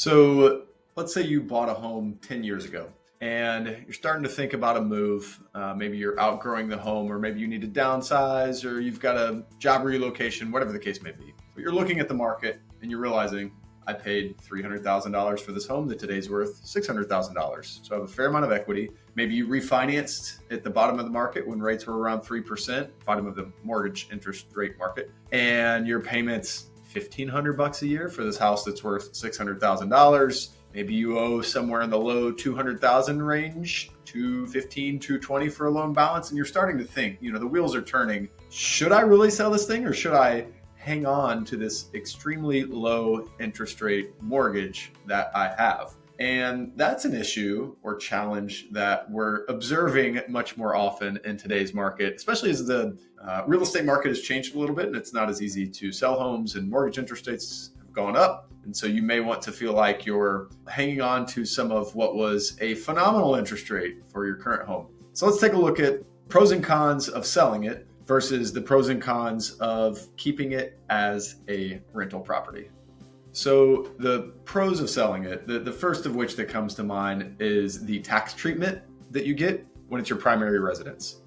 So let's say you bought a home 10 years ago and you're starting to think about a move. Maybe you're outgrowing the home, or maybe you need to downsize, or you've got a job relocation, whatever the case may be. But you're looking at the market and you're realizing, I paid $300,000 for this home that today's worth $600,000. So I have a fair amount of equity. Maybe you refinanced at the bottom of the market when rates were around 3%, bottom of the mortgage interest rate market, and your payments $1,500 a year for this house that's worth $600,000. Maybe you owe somewhere in the low 200,000 range, 215, 220 for a loan balance, and you're starting to think, the wheels are turning. Should I really sell this thing, or should I hang on to this extremely low interest rate mortgage that I have? And that's an issue or challenge that we're observing much more often in today's market, especially as the real estate market has changed a little bit and it's not as easy to sell homes and mortgage interest rates have gone up. And so you may want to feel like you're hanging on to some of what was a phenomenal interest rate for your current home. So let's take a look at pros and cons of selling it versus the pros and cons of keeping it as a rental property. So the pros of selling it, the first of which that comes to mind is the tax treatment that you get when it's your primary residence.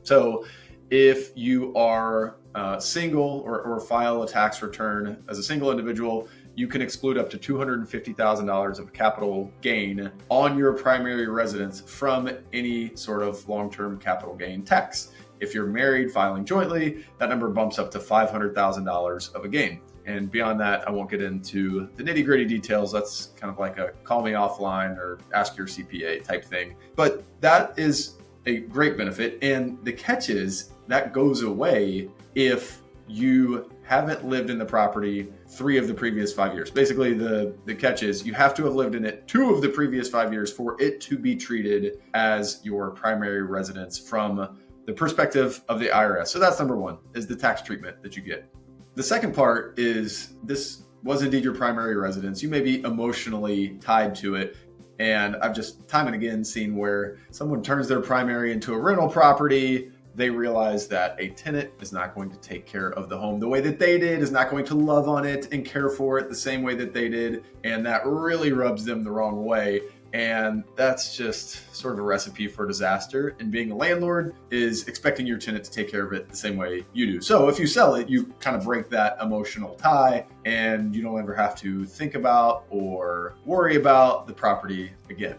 So if you are single or file a tax return as a single individual, you can exclude up to $250,000 of capital gain on your primary residence from any sort of long-term capital gain tax. If you're married filing jointly, that number bumps up to $500,000 of a gain. And beyond that, I won't get into the nitty gritty details. That's kind of like a call me offline or ask your CPA type thing. But that is a great benefit. And the catch is that goes away if you haven't lived in the property 3 of the previous 5 years. Basically, the catch is you have to have lived in it 2 of the previous 5 years for it to be treated as your primary residence from the perspective of the IRS. So that's number one, is the tax treatment that you get. The second part is this was indeed your primary residence. You may be emotionally tied to it. And I've just time and again seen where someone turns their primary into a rental property. They realize that a tenant is not going to take care of the home the way that they did, is not going to love on it and care for it the same way that they did. And that really rubs them the wrong way. And that's just sort of a recipe for disaster. And being a landlord is expecting your tenant to take care of it the same way you do. So if you sell it, you kind of break that emotional tie and you don't ever have to think about or worry about the property again.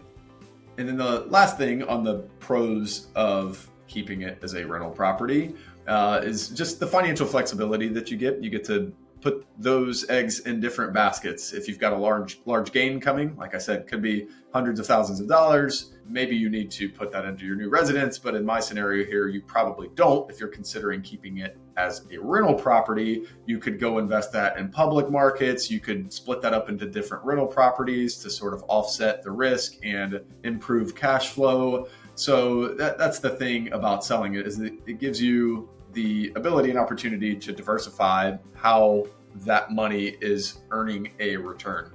And then the last thing on the pros of keeping it as a rental property is just the financial flexibility that you get. You get to put those eggs in different baskets. If you've got a large gain coming, like I said, could be hundreds of thousands of dollars. Maybe you need to put that into your new residence, but in my scenario here, you probably don't. If you're considering keeping it as a rental property, you could go invest that in public markets. You could split that up into different rental properties to sort of offset the risk and improve cash flow. So that's the thing about selling it, is that it gives you the ability and opportunity to diversify how that money is earning a return.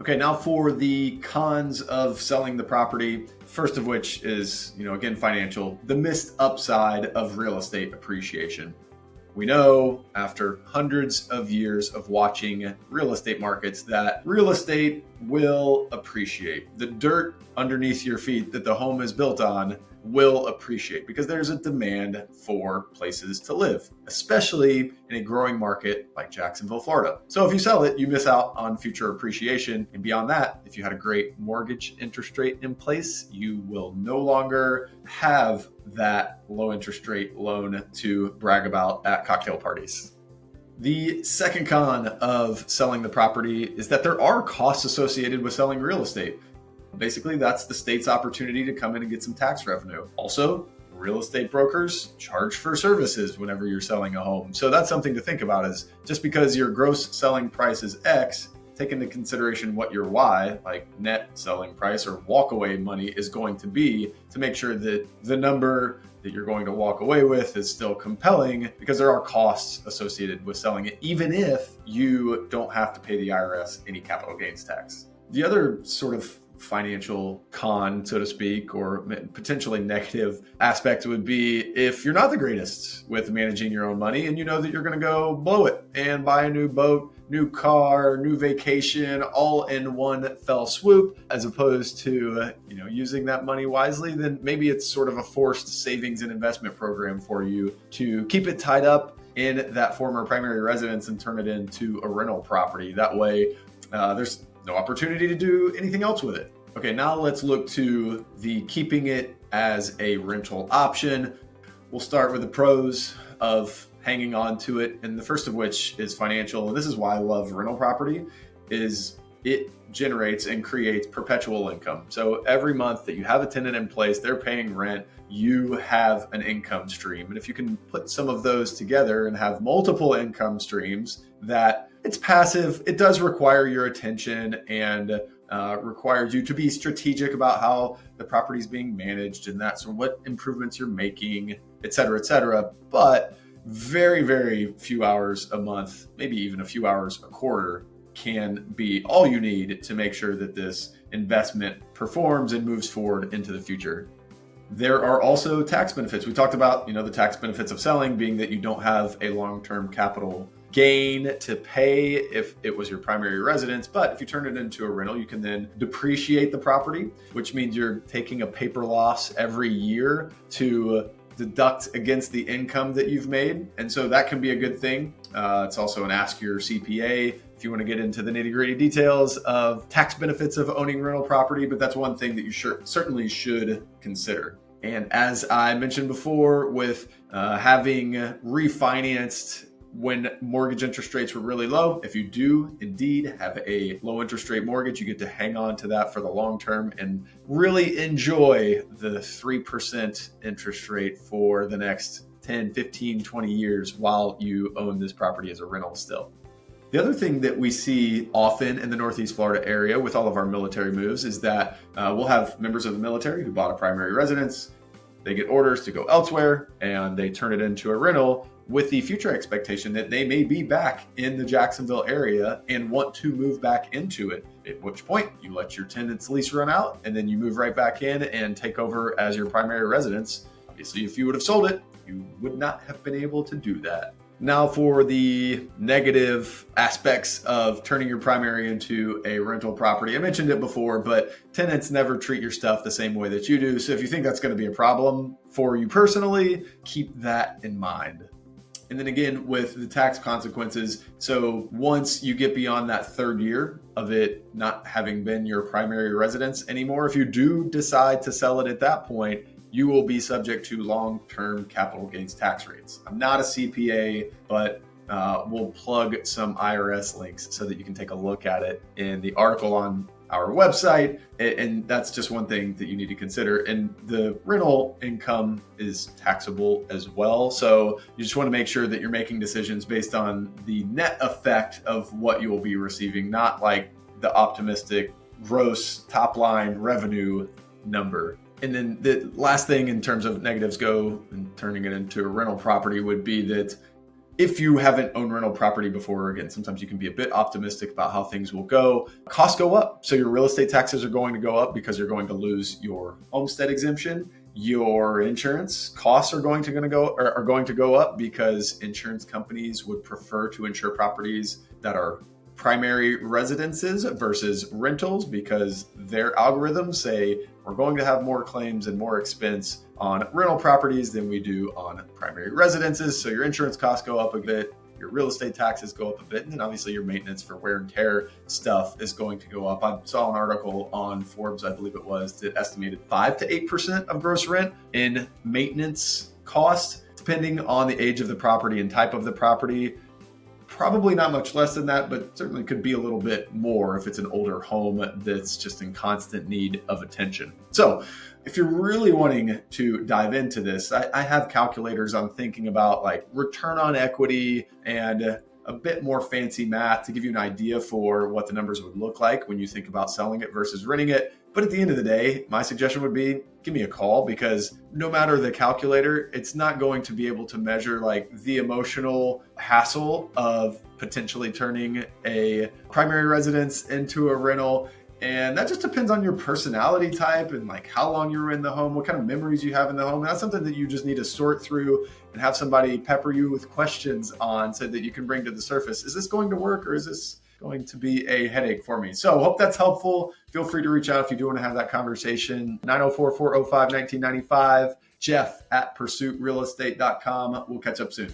Okay, now for the cons of selling the property, first of which is, again, financial, the missed upside of real estate appreciation. We know after hundreds of years of watching real estate markets that real estate will appreciate. The dirt underneath your feet that the home is built on will appreciate because there's a demand for places to live, especially in a growing market like Jacksonville, Florida. So if you sell it, you miss out on future appreciation. And beyond that, if you had a great mortgage interest rate in place, you will no longer have that low interest rate loan to brag about at cocktail parties. The second con of selling the property is that there are costs associated with selling real estate. Basically, that's the state's opportunity to come in and get some tax revenue. Also, real estate brokers charge for services whenever you're selling a home. So that's something to think about, is just because your gross selling price is X, take into consideration what your Y, like net selling price or walkaway money, is going to be, to make sure that the number that you're going to walk away with is still compelling, because there are costs associated with selling it, even if you don't have to pay the IRS any capital gains tax. The other sort of financial con, so to speak, or potentially negative aspect would be if you're not the greatest with managing your own money and you know that you're going to go blow it and buy a new boat new car, new vacation, all in one fell swoop, as opposed to, using that money wisely, then maybe it's sort of a forced savings and investment program for you to keep it tied up in that former primary residence and turn it into a rental property. That way, there's no opportunity to do anything else with it. Okay, now let's look to the keeping it as a rental option. We'll start with the pros of hanging on to it, and the first of which is financial. This is why I love rental property, is it generates and creates perpetual income. So every month that you have a tenant in place, they're paying rent, you have an income stream. And if you can put some of those together and have multiple income streams, that it's passive, it does require your attention and requires you to be strategic about how the property is being managed and that's what improvements you're making, et cetera, et cetera. But very, very few hours a month, maybe even a few hours a quarter, can be all you need to make sure that this investment performs and moves forward into the future. There are also tax benefits. We talked about, the tax benefits of selling being that you don't have a long-term capital gain to pay if it was your primary residence. But if you turn it into a rental, you can then depreciate the property, which means you're taking a paper loss every year to deduct against the income that you've made. And so that can be a good thing. It's also an ask your CPA if you want to get into the nitty-gritty details of tax benefits of owning rental property, but that's one thing that you certainly should consider. And as I mentioned before, with having refinanced when mortgage interest rates were really low, if you do indeed have a low interest rate mortgage, you get to hang on to that for the long term and really enjoy the 3% interest rate for the next 10, 15, 20 years while you own this property as a rental still. The other thing that we see often in the Northeast Florida area with all of our military moves is that we'll have members of the military who bought a primary residence. They get orders to go elsewhere and they turn it into a rental with the future expectation that they may be back in the Jacksonville area and want to move back into it, at which point you let your tenant's lease run out and then you move right back in and take over as your primary residence. Obviously, if you would have sold it, you would not have been able to do that. Now for the negative aspects of turning your primary into a rental property. I mentioned it before, but tenants never treat your stuff the same way that you do. So if you think that's going to be a problem for you personally, keep that in mind. And then again, with the tax consequences, so once you get beyond that third year of it not having been your primary residence anymore, if you do decide to sell it at that point, you will be subject to long-term capital gains tax rates. I'm not a CPA, but we'll plug some IRS links so that you can take a look at it in the article on our website. And that's just one thing that you need to consider. And the rental income is taxable as well. So you just want to make sure that you're making decisions based on the net effect of what you will be receiving, not like the optimistic gross top line revenue number. And then the last thing in terms of negatives go and turning it into a rental property would be that if you haven't owned rental property before, again, sometimes you can be a bit optimistic about how things will go. Costs go up. So your real estate taxes are going to go up because you're going to lose your homestead exemption. Your insurance costs are going to go up because insurance companies would prefer to insure properties that are primary residences versus rentals because their algorithms say we're going to have more claims and more expense on rental properties than we do on primary residences. So your insurance costs go up a bit, your real estate taxes go up a bit, and then obviously your maintenance for wear and tear stuff is going to go up. I saw an article on Forbes, I believe it was, that estimated 5 to 8% of gross rent in maintenance cost, depending on the age of the property and type of the property. Probably not much less than that, but certainly could be a little bit more if it's an older home that's just in constant need of attention. So if you're really wanting to dive into this, I have calculators on thinking about like return on equity and a bit more fancy math to give you an idea for what the numbers would look like when you think about selling it versus renting it. But at the end of the day, my suggestion would be give me a call, because no matter the calculator, it's not going to be able to measure like the emotional hassle of potentially turning a primary residence into a rental And that just depends on your personality type and like how long you were in the home, what kind of memories you have in the home. And that's something that you just need to sort through and have somebody pepper you with questions on so that you can bring to the surface. Is this going to work, or is this going to be a headache for me? So hope that's helpful. Feel free to reach out if you do want to have that conversation. 904-405-1995, Jeff at pursuitrealestate.com. We'll catch up soon.